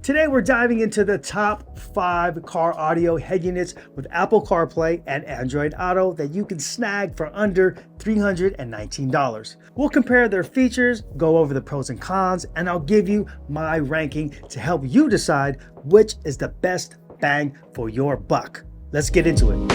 Today we're diving into the top 5 car audio head units with Apple CarPlay and Android Auto that you can snag for under $319. We'll compare their features, go over the pros and cons, and I'll give you my ranking to help you decide which is the best bang for your buck. Let's get into it.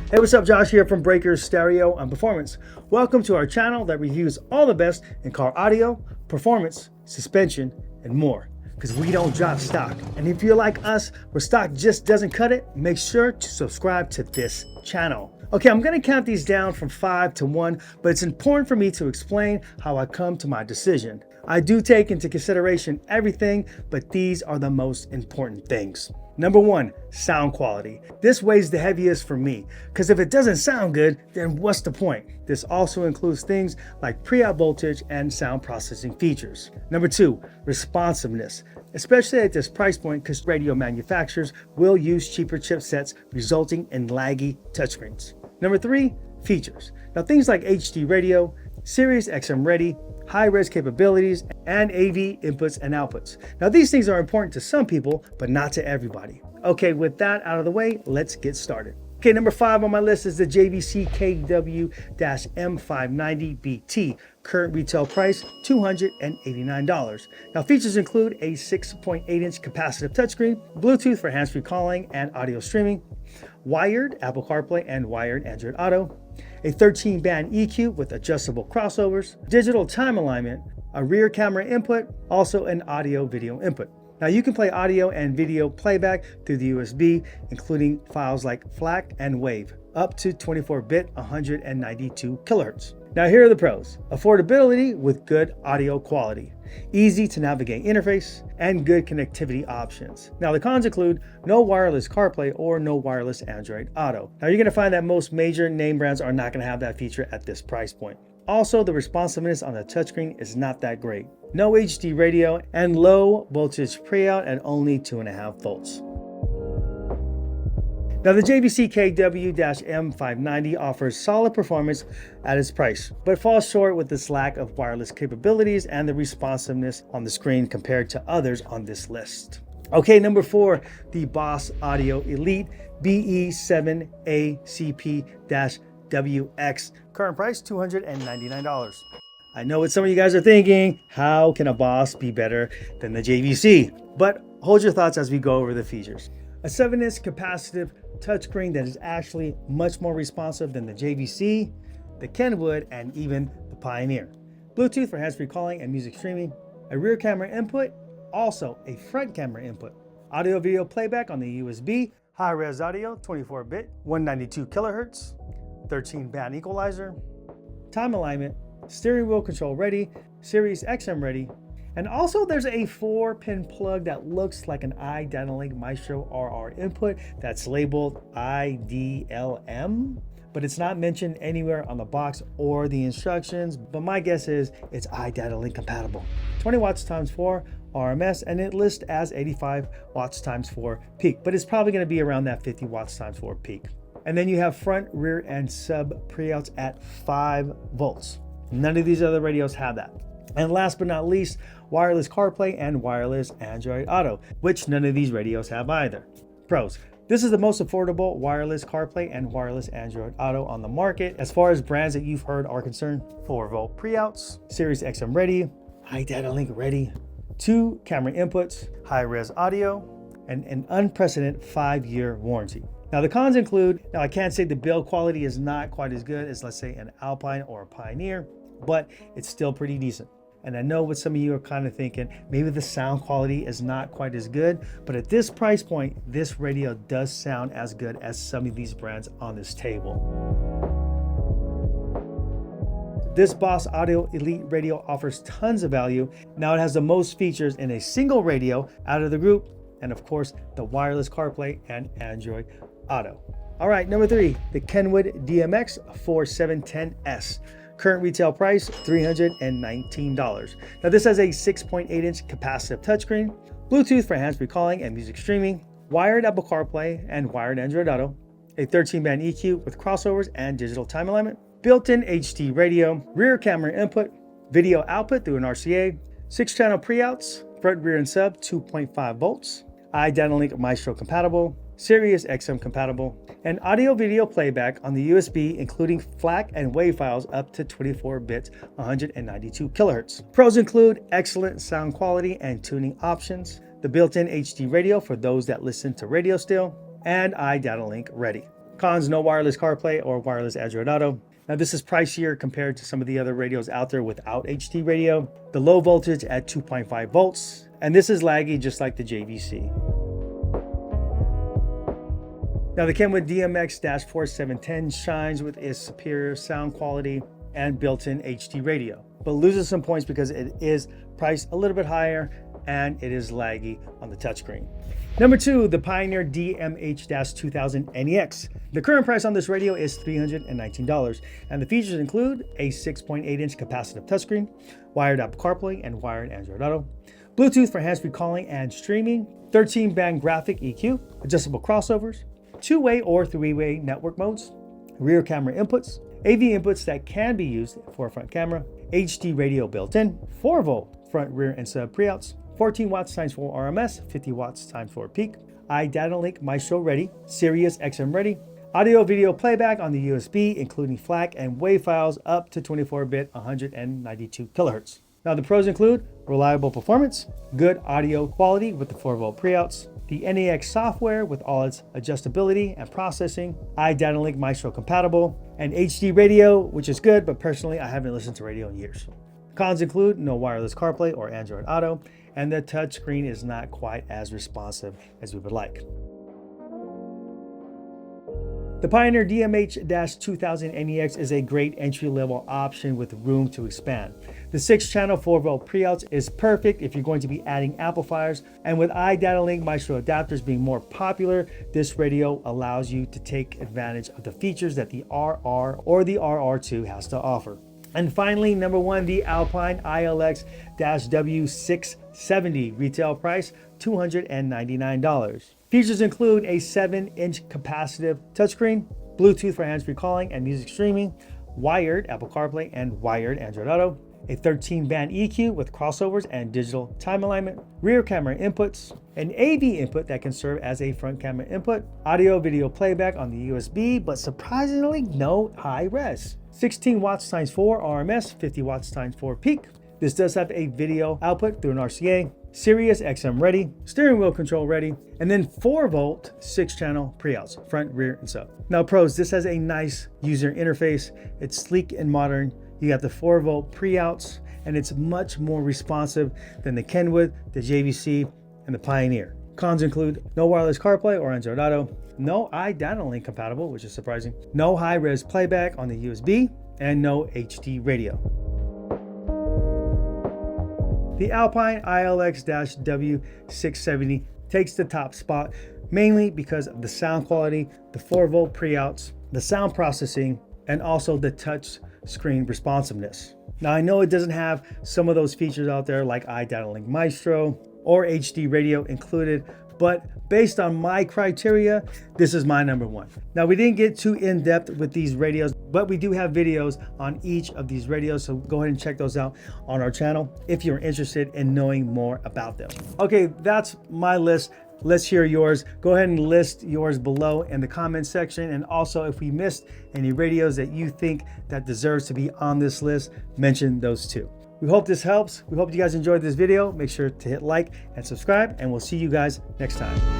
Hey, what's up? Josh here from Breakers Stereo and Performance. Welcome to our channel that reviews all the best in car audio, performance, suspension, and more. Because we don't drop stock. And if you're like us, where stock just doesn't cut it, make sure to subscribe to this channel. Okay, I'm gonna count these down from 5 to 1, but it's important for me to explain how I come to my decision. I do take into consideration everything, but these are the most important things. Number 1, sound quality. This weighs the heaviest for me, because if it doesn't sound good, then what's the point? This also includes things like pre-out voltage and sound processing features. Number 2, responsiveness, especially at this price point because radio manufacturers will use cheaper chipsets, resulting in laggy touchscreens. Number 3, features. Now things like HD radio, Sirius XM ready, high-res capabilities, and AV inputs and outputs. Now these things are important to some people, but not to everybody. Okay, with that out of the way, let's get started. Okay, number 5 on my list is the JVC KW-M590BT. Current retail price, $289. Now features include a 6.8-inch capacitive touchscreen, Bluetooth for hands-free calling and audio streaming, wired Apple CarPlay and wired Android Auto, a 13-band EQ with adjustable crossovers, digital time alignment, a rear camera input, also an audio-video input. Now you can play audio and video playback through the USB, including files like FLAC and WAVE, up to 24-bit 192 kHz. Now here are the pros. Affordability with good audio quality, easy to navigate interface, and good connectivity options. Now the cons include no wireless CarPlay or no wireless Android Auto. Now you're gonna find that most major name brands are not gonna have that feature at this price point. Also, the responsiveness on the touchscreen is not that great. No HD radio and low voltage pre-out at only 2.5 volts. Now the JVC KW-M590 offers solid performance at its price, but falls short with its lack of wireless capabilities and the responsiveness on the screen compared to others on this list. Okay, number 4, the Boss Audio Elite BE7 ACPDX. Current price, $299. I know what some of you guys are thinking, how can a Boss be better than the JVC? But hold your thoughts as we go over the features. A 7-inch capacitive touchscreen that is actually much more responsive than the JVC, the Kenwood, and even the Pioneer. Bluetooth for hands-free calling and music streaming, a rear camera input, also a front camera input, audio video playback on the USB, high-res audio, 24-bit, 192 kHz, 13-band equalizer, time alignment, steering wheel control ready, Sirius XM ready, and also there's a 4-pin plug that looks like an iDynamic Maestro RR input that's labeled IDLM, but it's not mentioned anywhere on the box or the instructions, but my guess is it's iDynamic compatible. 20 watts times 4 RMS, and it lists as 85 watts times 4 peak, but it's probably gonna be around that 50 watts times 4 peak. And then you have front, rear, and sub pre-outs at 5 volts. None of these other radios have that. And last but not least, wireless CarPlay and wireless Android Auto, which none of these radios have either. Pros. This is the most affordable wireless CarPlay and wireless Android Auto on the market. As far as brands that you've heard are concerned, 4-volt pre-outs, Sirius XM ready, high data link ready, 2 camera inputs, high-res audio, and an unprecedented 5-year warranty. Now the cons include, now I can't say the build quality is not quite as good as, let's say, an Alpine or a Pioneer, but it's still pretty decent. And I know what some of you are kind of thinking, maybe the sound quality is not quite as good, but at this price point, this radio does sound as good as some of these brands on this table. This Boss Audio Elite radio offers tons of value. Now it has the most features in a single radio out of the group, and of course, the wireless CarPlay and Android Auto. All right, number 3, the Kenwood DMX4710S. Current retail price, $319. Now this has a 6.8-inch capacitive touchscreen, Bluetooth for hands-free calling and music streaming, wired Apple CarPlay and wired Android Auto, a 13-band EQ with crossovers and digital time alignment, built-in HD radio, rear camera input, video output through an RCA, 6-channel pre-outs, front, rear, and sub 2.5 volts, iDynalink Maestro compatible, Sirius XM compatible, and audio video playback on the USB, including FLAC and WAV files up to 24 bits, 192 kilohertz. Pros include excellent sound quality and tuning options, the built-in HD radio for those that listen to radio still, and iDynalink ready. Cons: no wireless CarPlay or wireless Android Auto. Now this is pricier compared to some of the other radios out there without HD radio. The low voltage at 2.5 volts, and this is laggy just like the JVC. Now the Kenwood DMX4710 shines with its superior sound quality and built-in HD radio, but loses some points because it is priced a little bit higher and it is laggy on the touchscreen. Number 2, the Pioneer DMH-2000 NEX. The current price on this radio is $319, and the features include a 6.8-inch capacitive touchscreen, wired Apple CarPlay and wired Android Auto, Bluetooth for hands-free calling and streaming, 13-band graphic EQ, adjustable crossovers, 2-way or 3-way network modes, rear camera inputs, AV inputs that can be used for a front camera, HD radio built in, 4-volt front, rear, and sub pre-outs, 14 watts times 4 RMS, 50 watts times 4 peak, iDynalink Maestro ready, Sirius XM ready, audio video playback on the USB, including FLAC and WAV files up to 24-bit, 192 kilohertz. Now the pros include reliable performance, good audio quality with the 4-volt pre-outs, the NEX software with all its adjustability and processing, iDynalink Maestro compatible, and HD radio, which is good, but personally I haven't listened to radio in years. Cons include no wireless CarPlay or Android Auto, and the touchscreen is not quite as responsive as we would like. The Pioneer DMH-2000 NEX is a great entry-level option with room to expand. The 6-channel 4-volt pre-outs is perfect if you're going to be adding amplifiers, and with iDynalink Maestro adapters being more popular, this radio allows you to take advantage of the features that the RR or the RR2 has to offer. And finally, number 1, the Alpine ILXW 670, retail price $299. Features include a 7-inch capacitive touchscreen, Bluetooth for hands-free calling and music streaming, wired Apple CarPlay and wired Android Auto, a 13-band EQ with crossovers and digital time alignment, rear camera inputs, an AV input that can serve as a front camera input, audio video playback on the USB, but surprisingly no high res, 16 watts times 4 RMS, 50 watts times 4 peak. This does have a video output through an RCA, Sirius XM ready, steering wheel control ready, and then 4-volt 6-channel pre-outs, front, rear, and sub. Now pros, this has a nice user interface. It's sleek and modern. You got the 4-volt pre-outs, and it's much more responsive than the Kenwood, the JVC, and the Pioneer. Cons include no wireless CarPlay or Android Auto, no iDynalink compatible, which is surprising, no high-res playback on the USB, and no HD radio. The Alpine ILXW 670 takes the top spot, mainly because of the sound quality, the 4-volt pre-outs, the sound processing, and also the touch screen responsiveness. Now I know it doesn't have some of those features out there like iDynalink Maestro or HD radio included, but based on my criteria, this is my number 1. Now we didn't get too in-depth with these radios, but we do have videos on each of these radios, so go ahead and check those out on our channel if you're interested in knowing more about them. Okay, that's my list. Let's hear yours. Go ahead and list yours below in the comment section, and also if we missed any radios that you think that deserves to be on this list, mention those too. We hope this helps. We hope you guys enjoyed this video. Make sure to hit like and subscribe, and we'll see you guys next time.